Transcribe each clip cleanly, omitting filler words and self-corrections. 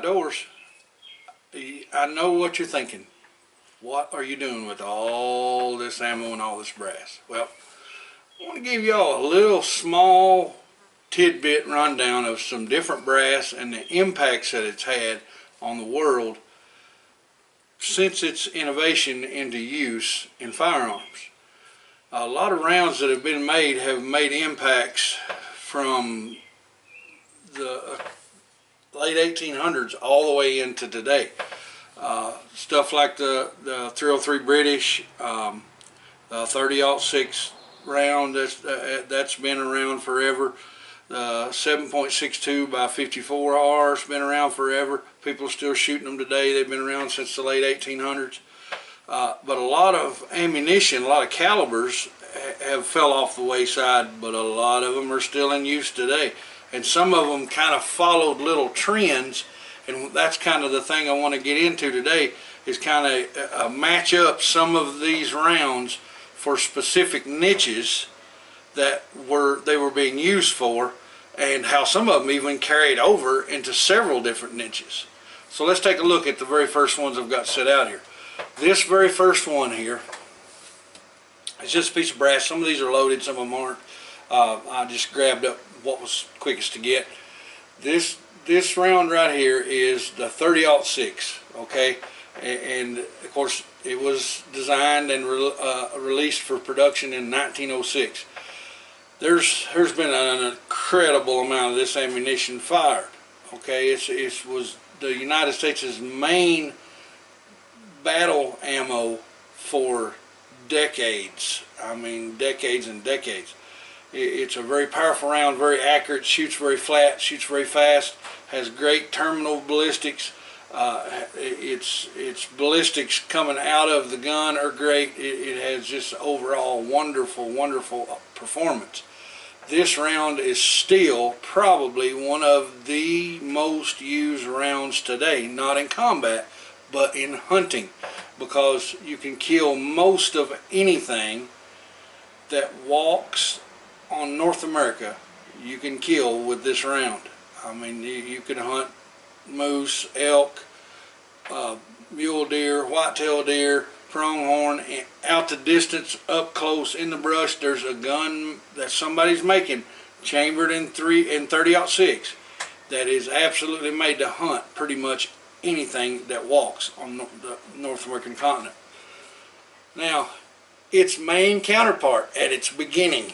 outdoors, I know what you're thinking. What are you doing with all this ammo and all this brass? Well, I want to give y'all a little small tidbit rundown of some different brass and the impacts that it's had on the world since its innovation into use in firearms. A lot of rounds that have made impacts from the late 1800s all the way into today. Stuff like the 303 British, the 30-06 round that's been around forever. The 7.62 by 54R has been around forever. People are still shooting them today. They've been around since the late 1800s. But a lot of ammunition, a lot of calibers have fell off the wayside, but a lot of them are still in use today. And some of them kind of followed little trends, and that's kind of the thing I want to get into today, is kind of match up some of these rounds for specific niches that they were being used for, and how some of them even carried over into several different niches. So let's take a look at the very first ones I've got set out here. This very first one here is just a piece of brass. Some of these are loaded, some of them aren't. I just grabbed up what was quickest to get. This round right here is the 30-06, okay? And of course it was designed and released for production in 1906. There's been an incredible amount of this ammunition fired, okay? It was the United States' main battle ammo for decades. I mean, decades and decades. It's a very powerful round, very accurate, shoots very flat, shoots very fast, has great terminal ballistics. Its ballistics coming out of the gun are great. It has just overall wonderful, wonderful performance. This round is still probably one of the most used rounds today, not in combat, but in hunting, because you can kill most of anything that walks on North America. You can kill with this round. I mean, you can hunt moose, elk, mule deer, whitetail deer, pronghorn, out to distance, up close, in the brush. There's a gun that somebody's making, chambered in 30-06, that is absolutely made to hunt pretty much anything that walks on the North American continent. Now, its main counterpart at its beginning,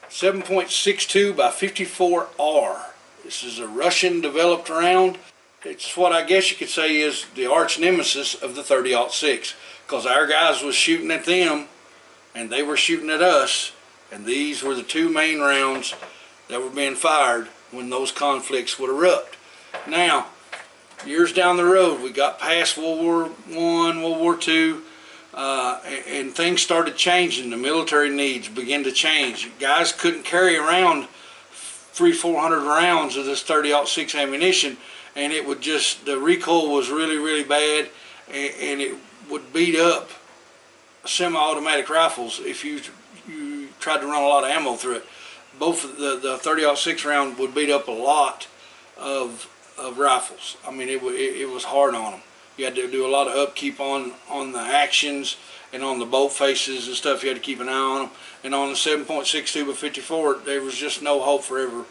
7.62 by 54R. This is a Russian developed round. It's what I guess you could say is the arch nemesis of the 30-06, because our guys was shooting at them and they were shooting at us, and these were the two main rounds that were being fired when those conflicts would erupt. Now, years down the road, we got past World War I, World War II, and things started changing. The military needs began to change. Guys couldn't carry around 300-400 rounds of this 30-06 ammunition, and it would just, the recoil was really, really bad, and it would beat up semi-automatic rifles if you tried to run a lot of ammo through it. Both the 30-06 round would beat up a lot of rifles. I mean, it was hard on them. You had to do a lot of upkeep on the actions and on the bolt faces and stuff. You had to keep an eye on them. And on the 7.62 by 54, there was just no hope for ever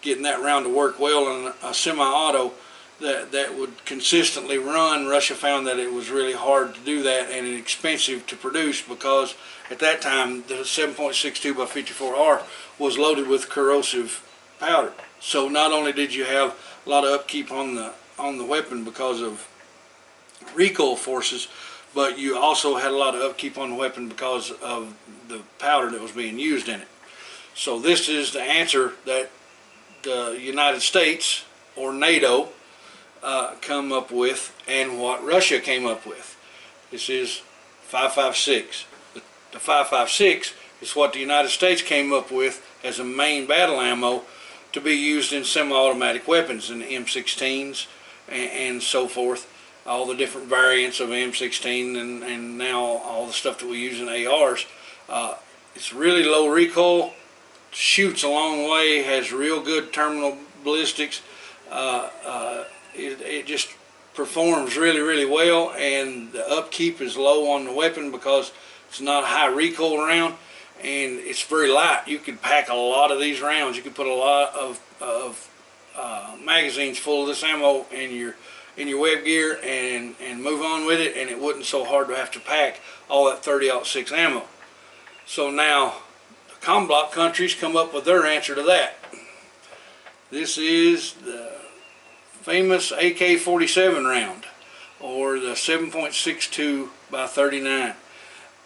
getting that round to work well in a semi-auto that would consistently run. Russia found that it was really hard to do that and expensive to produce, because at that time the 7.62 by 54R was loaded with corrosive powder. So not only did you have a lot of upkeep on the weapon because of recoil forces, but you also had a lot of upkeep on the weapon because of the powder that was being used in it. So this is the answer that the United States or NATO come up with, and what Russia came up with. This is 5.56. The 5.56 is what the United States came up with as a main battle ammo to be used in semi-automatic weapons, in M16s and so forth. All the different variants of M16 and now all the stuff that we use in ARs. It's really low recoil, shoots a long way, has real good terminal ballistics, it just performs really, really well, and the upkeep is low on the weapon because it's not a high recoil round, and it's very light. You could pack a lot of these rounds. You could put a lot of magazines full of this ammo in your web gear and move on with it, and it wasn't so hard to have to pack all that 30-06 ammo. So now the comblock countries come up with their answer to that. This is the famous AK-47 round, or the 7.62 by 39.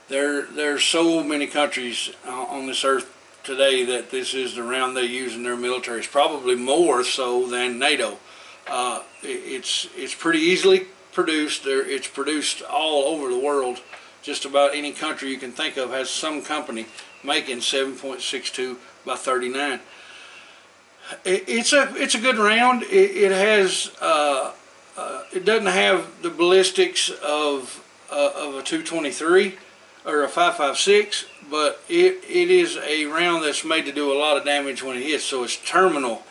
There's so many countries on this earth today that this is the round they use in their militaries, probably more so than NATO. It's pretty easily produced. It's produced all over the world. Just about any country you can think of has some company making 7.62 by 39. It's a good round. It has it doesn't have the ballistics of a 223 or a 5.56, but it is a round that's made to do a lot of damage when it hits. So its terminal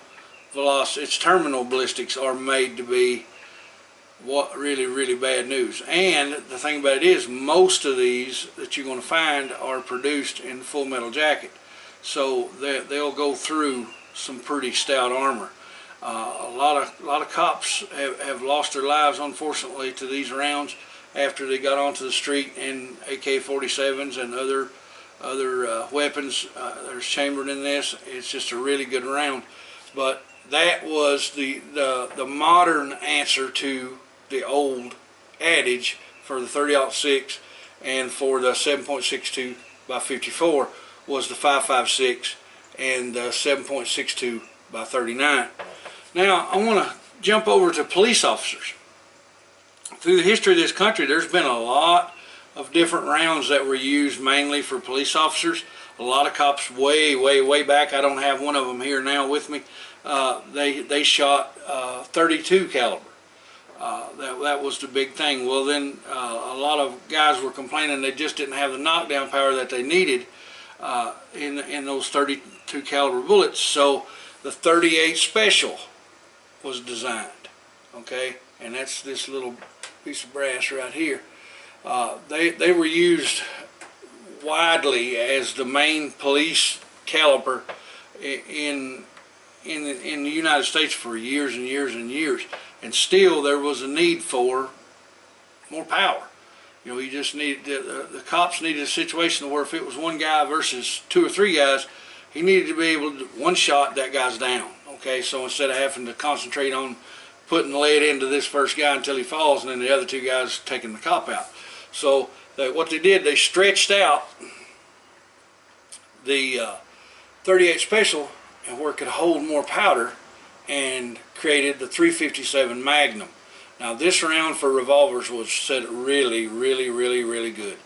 velocity, its terminal ballistics are made to be what really bad news. And the thing about it is, most of these that you're going to find are produced in full metal jacket, so they'll go through some pretty stout armor. A lot of cops have lost their lives, unfortunately, to these rounds after they got onto the street in AK-47s and other weapons. There's chambered in this. It's just a really good round. But that was the modern answer to the old adage for the 30-06 and for the 7.62 by 54 was the 5.56 and the 7.62 by 39. Now I want to jump over to police officers. Through the history of this country, there's been a lot of different rounds that were used mainly for police officers. A lot of cops way back, I don't have one of them here now with me, they shot 32 caliber. That was the big thing. Well, then a lot of guys were complaining they just didn't have the knockdown power that they needed in those 32 caliber bullets. So the 38 special was designed. Okay, and that's this little piece of brass right here. They were used widely as the main police caliber in the United States for years and years, and still there was a need for more power. You know, you just needed the cops needed a situation where if it was one guy versus two or three guys, he needed to be able to one shot that guy's down. Okay, so instead of having to concentrate on putting lead into this first guy until he falls, and then the other two guys taking the cop out. So what they did, they stretched out the 38 special and where it could hold more powder, and created the 357 Magnum. Now this round for revolvers was set really good.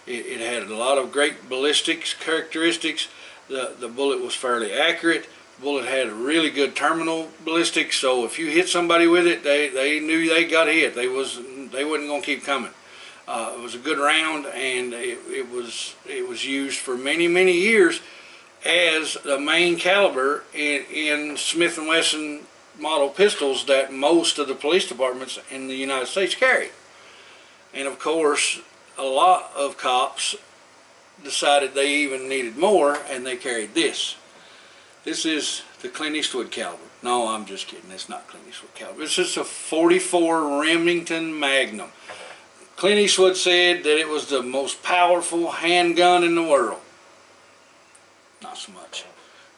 It had a lot of great ballistics characteristics. The bullet was fairly accurate. The bullet had a really good terminal ballistics, so if you hit somebody with it, they knew they got hit. They wasn't going to keep coming. It was a good round, and it was used for many years as the main caliber in Smith & Wesson model pistols that most of the police departments in the United States carry. And of course, a lot of cops decided they even needed more, and they carried this. This is the Clint Eastwood caliber. No, I'm just kidding. It's not Clint Eastwood caliber. This is a 44 Remington Magnum. Clint Eastwood said that it was the most powerful handgun in the world. Not so much.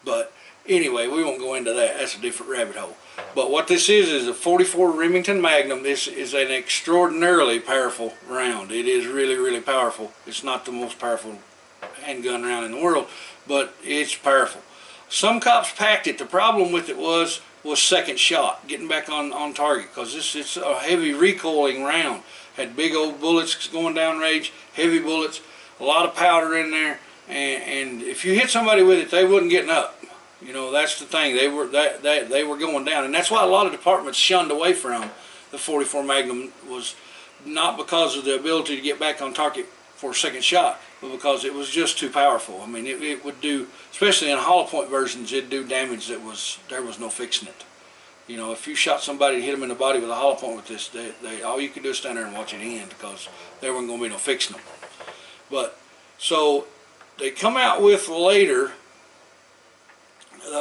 But anyway, we won't go into that. That's a different rabbit hole. But what this is a 44 Remington Magnum. This is an extraordinarily powerful round. It is really powerful. It's not the most powerful handgun round in the world, but it's powerful. Some cops packed it. The problem with it was second shot, getting back on target, because it's a heavy recoiling round. Had big old bullets going down range, heavy bullets, a lot of powder in there, and if you hit somebody with it, they wasn't getting up. You know, that's the thing. They were going down, and that's why a lot of departments shunned away from the 44 Magnum, was not because of the ability to get back on target for a second shot, but because it was just too powerful. I mean, it would do, especially in hollow point versions, it'd do damage that there was no fixing it. You know, if you shot somebody and hit them in the body with a hollow point with this, all you could do is stand there and watch it end, because there wasn't going to be no fixing them. But so they come out with later.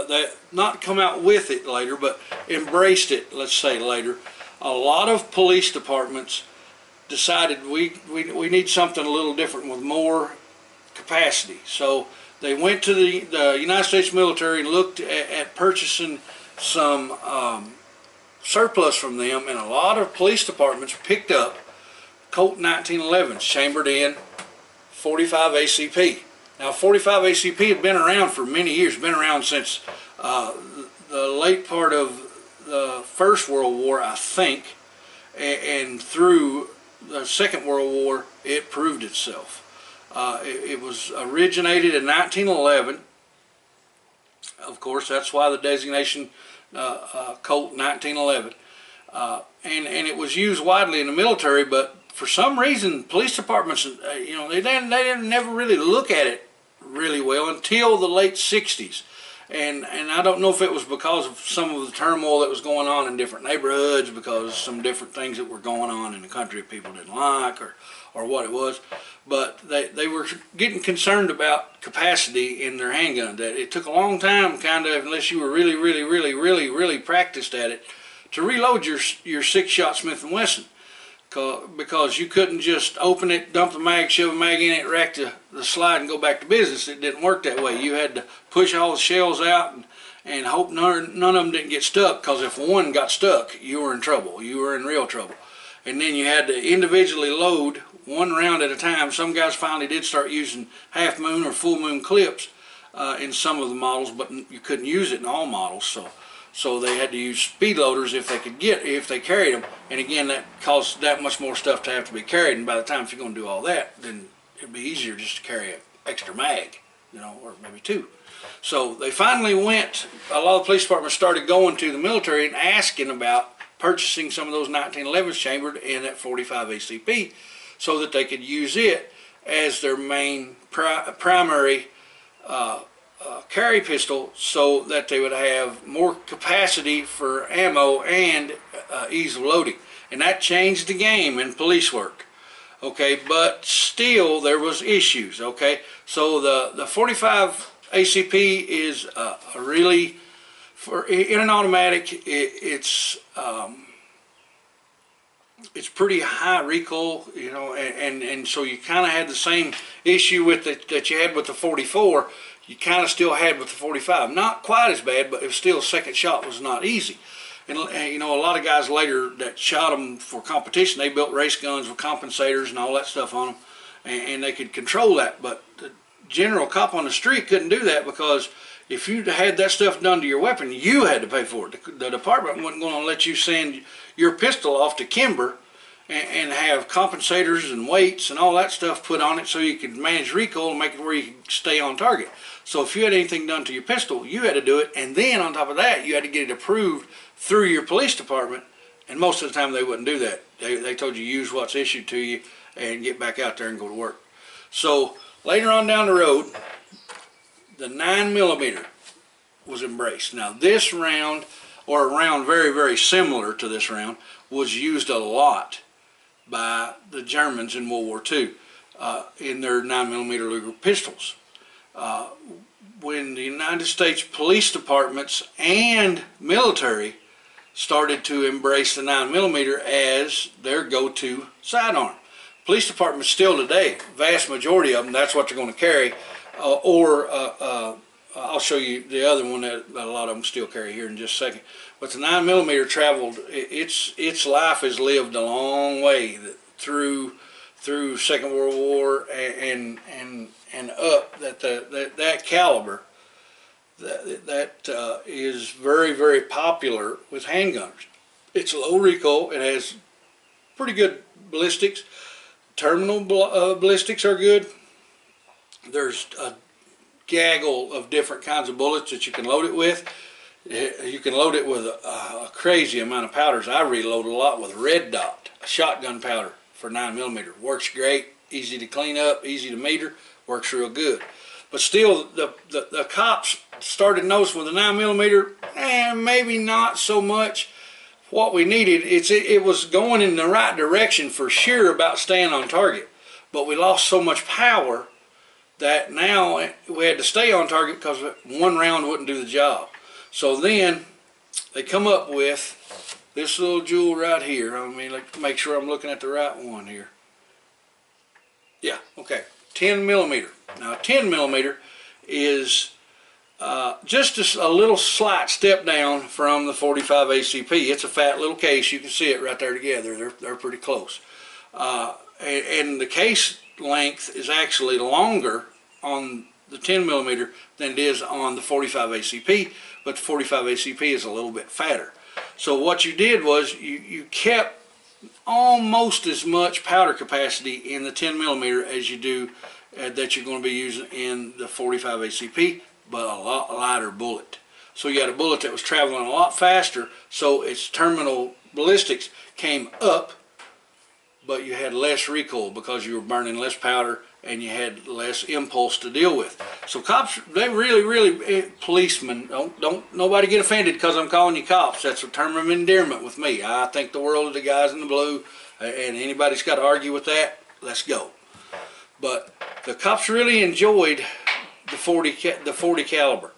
They not come out with it later, but embraced it. Let's say later, a lot of police departments decided we need something a little different with more capacity. So they went to the United States military and looked at purchasing some surplus from them, and a lot of police departments picked up Colt 1911s chambered in 45 ACP. Now 45 ACP had been around for many years, been around since the late part of the First World War, I think, and through the Second World War it proved itself. It was originated in 1911. Of course, that's why the designation Colt 1911. And it was used widely in the military, but for some reason, police departments, you know, they didn't never really look at it really well until the late 60s. And I don't know if it was because of some of the turmoil that was going on in different neighborhoods, because some different things that were going on in the country that people didn't like, or what it was. But they were getting concerned about capacity in their handgun. That it took a long time, kind of, unless you were really practiced at it, to reload your 6-shot Smith & Wesson. Because you couldn't just open it, dump the mag, shove a mag in it, rack the slide and go back to business. It didn't work that way. You had to push all the shells out and hope none of them didn't get stuck, because if one got stuck, you were in trouble. You were in real trouble. And then you had to individually load one round at a time. Some guys finally did start using half moon or full moon clips in some of the models, but you couldn't use it in all models. So they had to use speed loaders if they carried them. And again, that caused that much more stuff to have to be carried. And by the time, if you're going to do all that, then it'd be easier just to carry an extra mag, you know, or maybe two. So they finally went, a lot of police departments started going to the military and asking about purchasing some of those 1911s chambered in at 45 ACP, so that they could use it as their main primary carry pistol, so that they would have more capacity for ammo and ease of loading. And that changed the game in police work. Okay, but still there was issues. Okay, so the 45 ACP is a really, in an automatic, it's pretty high recoil, you know, and so you kind of had the same issue with it that you had with the 44. You kind of still had with the 45. Not quite as bad, but it was still, second shot was not easy. And you know, a lot of guys later that shot them for competition, they built race guns with compensators and all that stuff on them, and they could control that. But the general cop on the street couldn't do that, because if you had that stuff done to your weapon, you had to pay for it. The department wasn't going to let you send your pistol off to Kimber and have compensators and weights and all that stuff put on it so you could manage recoil and make it where you could stay on target. So if you had anything done to your pistol, you had to do it, and then on top of that, you had to get it approved through your police department, and most of the time they wouldn't do that. They told you use what's issued to you and get back out there and go to work. So later on down the road, the 9mm was embraced. Now this round, or a round very similar to this round, was used a lot by the Germans in World War II in their 9mm Luger pistols. When the United States police departments and military started to embrace the 9mm as their go-to sidearm. Police departments still today, vast majority of them, that's what they're going to carry. I'll show you the other one that a lot of them still carry here in just a second. But the 9mm traveled, its life has lived a long way through Second World War and up. That caliber that is very popular with handgunners. It's low recoil. It has pretty good ballistics. Terminal ballistics are good. There's a gaggle of different kinds of bullets that you can load it with. You can load it with a crazy amount of powders. I reload a lot with Red Dot, a shotgun powder for 9mm. Works great, easy to clean up, easy to meter, works real good. But still, the cops started noticing with the 9mm, and maybe not so much what we needed. It was going in the right direction for sure about staying on target, but we lost so much power that now we had to stay on target because one round wouldn't do the job. So then they come up with this little jewel right here. I mean, make sure I'm looking at the right one here. Yeah, okay, 10mm. Now 10mm is just a little slight step down from the 45 ACP. It's a fat little case. You can see it right there together. They're pretty close. And the case length is actually longer on the 10mm than it is on the 45 ACP, but the 45 ACP is a little bit fatter. So what you did was you kept almost as much powder capacity in the 10mm as you do that you're going to be using in the 45 ACP, but a lot lighter bullet. So you had a bullet that was traveling a lot faster, so its terminal ballistics came up, but you had less recoil because you were burning less powder and you had less impulse to deal with. So cops, they really, policemen, don't nobody get offended because I'm calling you cops. That's a term of endearment with me. I think the world of the guys in the blue, and anybody's got to argue with that, let's go. But the cops really enjoyed the 40 caliber,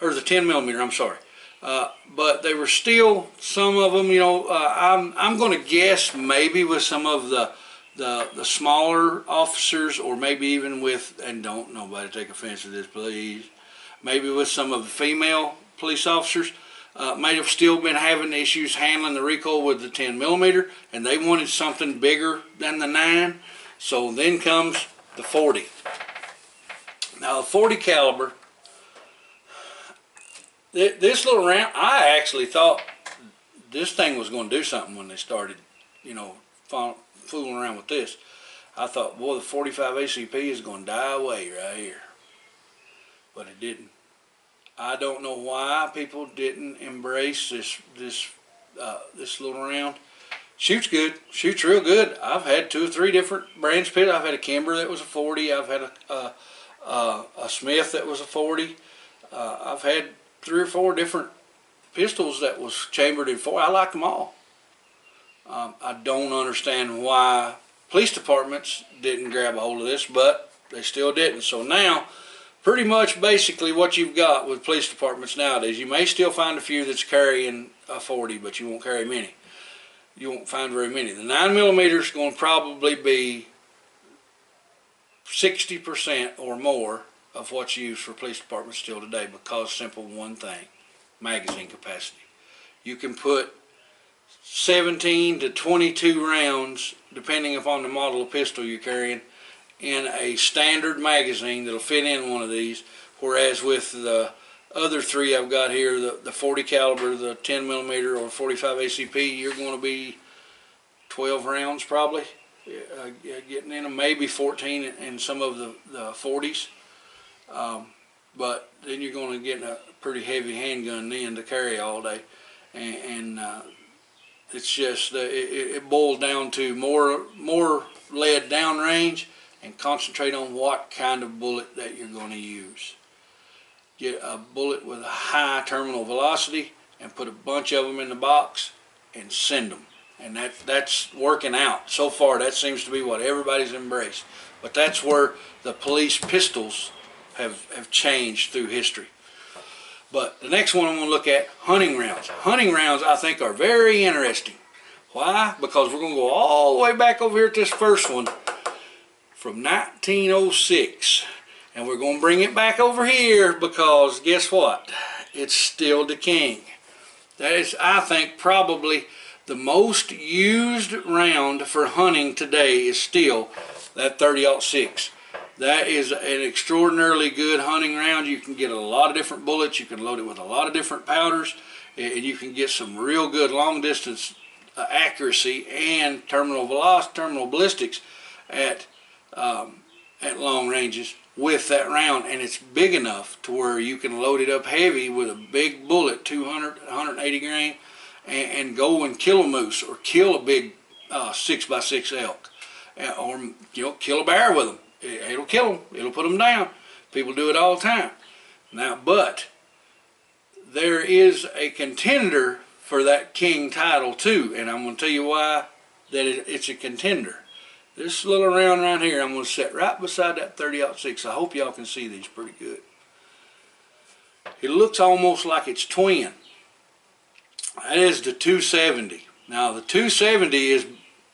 or the 10mm, I'm sorry. But they were still, some of them, you know, I'm going to guess maybe with some of the smaller officers, or maybe even with, and don't nobody take offense to this please, maybe with some of the female police officers, might have still been having issues handling the recoil with the 10mm, and they wanted something bigger than the 9. So then comes the 40. Now the 40 caliber, this little round, I actually thought this thing was going to do something when they started, you know, fooling around with this. I thought, boy, the 45 ACP is going to die away right here. But it didn't. I don't know why people didn't embrace this little round. Shoots good, shoots real good. I've had 2 or 3 different brands pit. I've had a Kimber that was a 40. I've had a Smith that was a 40. I've had 3 or 4 different pistols that was chambered in 40. I like them all. I don't understand why police departments didn't grab a hold of this, but they still didn't. So now, pretty much basically what you've got with police departments nowadays, you may still find a few that's carrying a 40, but you won't carry many. You won't find very many. The 9mm is going to probably be 60% or more of what's used for police departments still today, because simple one thing: magazine capacity. You can put 17 to 22 rounds, depending upon the model of pistol you're carrying, in a standard magazine that'll fit in one of these, whereas with the other 3 I've got here, the 40 caliber, the 10mm, or 45 ACP, you're going to be 12 rounds probably getting in them, maybe 14 in some of the 40s. But then you're going to get a pretty heavy handgun then to carry all day, and it's just it boils down to more lead downrange, and concentrate on what kind of bullet that you're going to use. Get a bullet with a high terminal velocity and put a bunch of them in the box and send them. And that's working out. So far, that seems to be what everybody's embraced. But that's where the police pistols have changed through history. But the next one I'm going to look at, hunting rounds. Hunting rounds, I think, are very interesting. Why? Because we're going to go all the way back over here at this first one from 1906. And we're going to bring it back over here because guess what? It's still decaying. That is, I think, probably the most used round for hunting today is still that 30-06. That is an extraordinarily good hunting round. You can get a lot of different bullets. You can load it with a lot of different powders, and you can get some real good long distance accuracy and terminal velocity, terminal ballistics at long ranges with that round. And it's big enough to where you can load it up heavy with a big bullet, 200, 180 grain, and go and kill a moose or kill a big 6x6 elk, or kill a bear with them. It'll kill them. It'll put them down. People do it all the time. Now, but there is a contender for that king title too, and I'm going to tell you why that it's a contender. This little round right here, I'm going to set right beside that 30-06. I hope y'all can see these pretty good. It looks almost like it's twin. That is the 270. Now the 270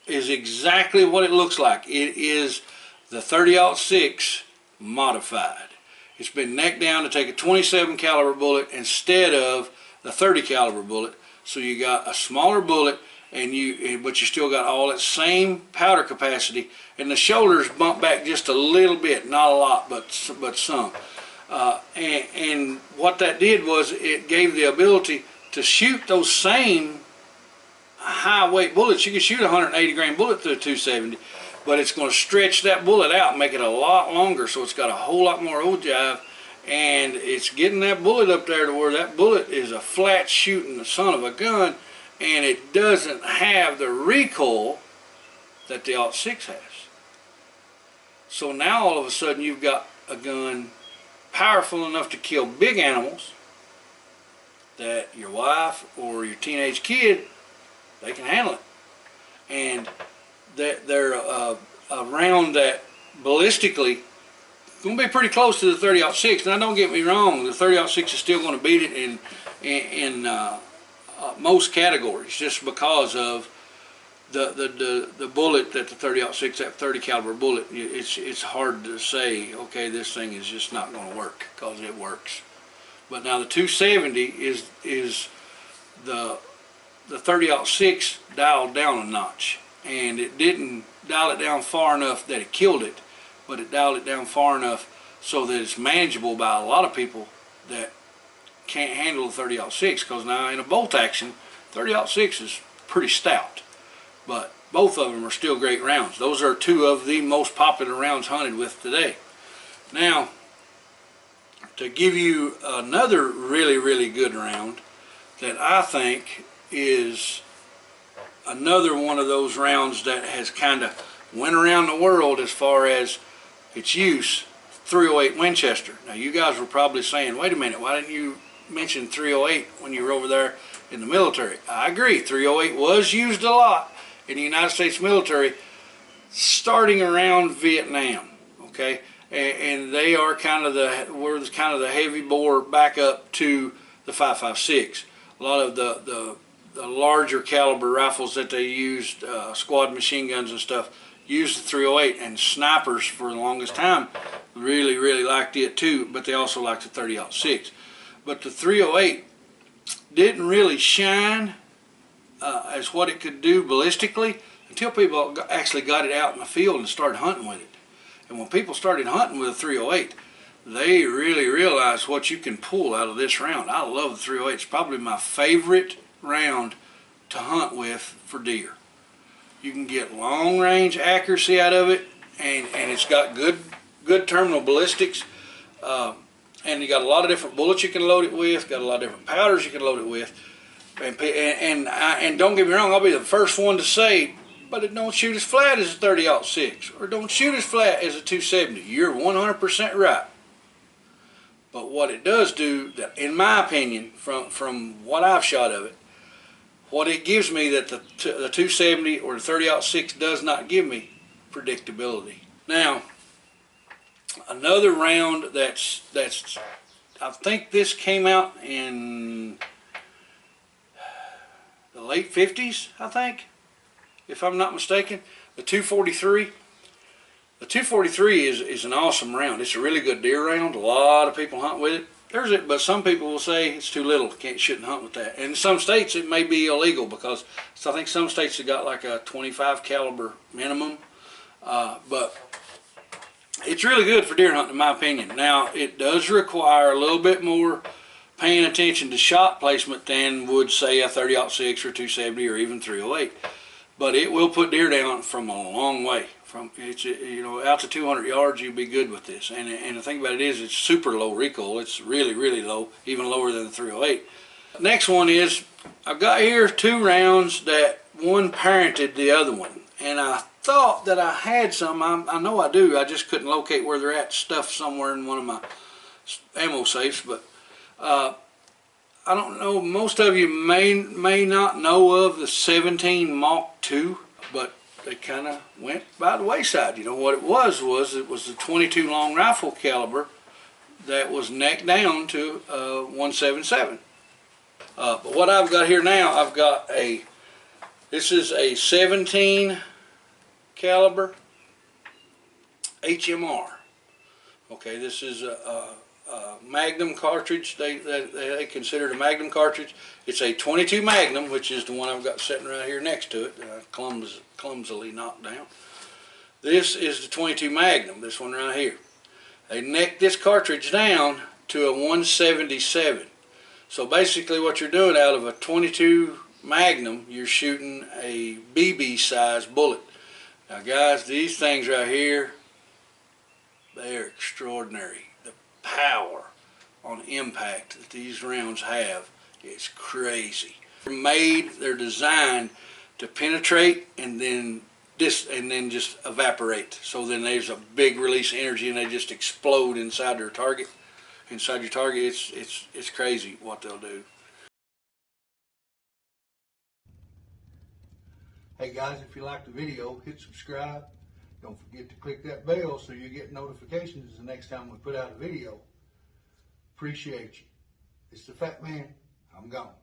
is exactly what it looks like. It is the 30-06 modified. It's been necked down to take a 27 caliber bullet instead of the 30 caliber bullet. So you got a smaller bullet, but you still got all that same powder capacity, and the shoulders bump back just a little bit, not a lot, but some. And what that did was it gave the ability to shoot those same high weight bullets. You can shoot a 180 grain bullet through a 270, but it's going to stretch that bullet out and make it a lot longer, so it's got a whole lot more ogive, and it's getting that bullet up there to where that bullet is a flat shooting son of a gun, and it doesn't have the recoil that the 06 has. So now all of a sudden you've got a gun powerful enough to kill big animals that your wife or your teenage kid, they can handle it. And they're a round that ballistically going to be pretty close to the 30-06. Now don't get me wrong, the 30-06 is still going to beat it in most categories, just because of the bullet that the 30-06, that 30 caliber bullet. It's hard to say, okay, this thing is just not going to work, because it works. But now the 270 is the 30-06 dialed down a notch, and it didn't dial it down far enough that it killed it, but it dialed it down far enough so that it's manageable by a lot of people that can't handle the 30-06, because now in a bolt action, 30-06 is pretty stout, but both of them are still great rounds. Those are two of the most popular rounds hunted with today. Now, to give you another really, really good round that I think is another one of those rounds that has kind of went around the world as far as its use, 308 Winchester. Now you guys were probably saying, wait a minute, why didn't you mention 308 when you were over there in the military? I agree, 308 was used a lot in the United States military starting around Vietnam, okay? And they are kind of the heavy bore backup to the 5.56. A lot of the larger caliber rifles that they used, squad machine guns and stuff, used the 308, and snipers for the longest time really, really liked it too, but they also liked the 30-06. But the 308 didn't really shine as what it could do ballistically until people actually got it out in the field and started hunting with it. And when people started hunting with a 308, they really realized what you can pull out of this round. I love the 308. It's probably my favorite round to hunt with for deer. You can get long range accuracy out of it, and it's got good terminal ballistics, and you got a lot of different bullets you can load it with, got a lot of different powders you can load it with, and don't get me wrong, I'll be the first one to say, but it don't shoot as flat as a 30-06, or don't shoot as flat as a 270. You're 100% right. But what it does do, that in my opinion, from what I've shot of it, what it gives me that the 270 or the 30-06 does not give me, predictability. Now, another round that's I think this came out in the late 50s, I think, if I'm not mistaken, the 243. The 243 is an awesome round. It's a really good deer round. A lot of people hunt with it. But some people will say it's too little. Shouldn't hunt with that. And in some states it may be illegal, because I think some states have got like a 25 caliber minimum. But it's really good for deer hunting, in my opinion. Now, it does require a little bit more paying attention to shot placement than would, say, a 30-06 or 270 or even 308. But it will put deer down from a long way. Out to 200 yards, you'll be good with this. And the thing about it is, it's super low recoil. It's really, really low, even lower than the 308. Next one is, I've got here two rounds that one parented the other one. And I thought that I had some. I know I do. I just couldn't locate where they're at, stuffed somewhere in one of my ammo safes. But I don't know. Most of you may not know of the 17 Mach 2, but they kind of went by the wayside. You know what it was the 22 long rifle caliber that was necked down to 177. But what I've got here now, this is a 17 caliber HMR. Okay, this is a Magnum cartridge. They consider it a Magnum cartridge. It's a 22 Magnum, which is the one I've got sitting right here next to it that I clumsily knocked down. This is the 22 Magnum, this one right here. They necked this cartridge down to a 177. So basically what you're doing, out of a 22 Magnum, you're shooting a BB size bullet. Now guys, these things right here, they're extraordinary. The power on impact that these rounds have is crazy. They're designed to penetrate and then just evaporate. So then there's a big release of energy and they just explode inside their target. Inside your target, it's crazy what they'll do. Hey guys, if you liked the video, hit subscribe. Don't forget to click that bell so you get notifications the next time we put out a video. Appreciate you. It's the Fat Man. I'm gone.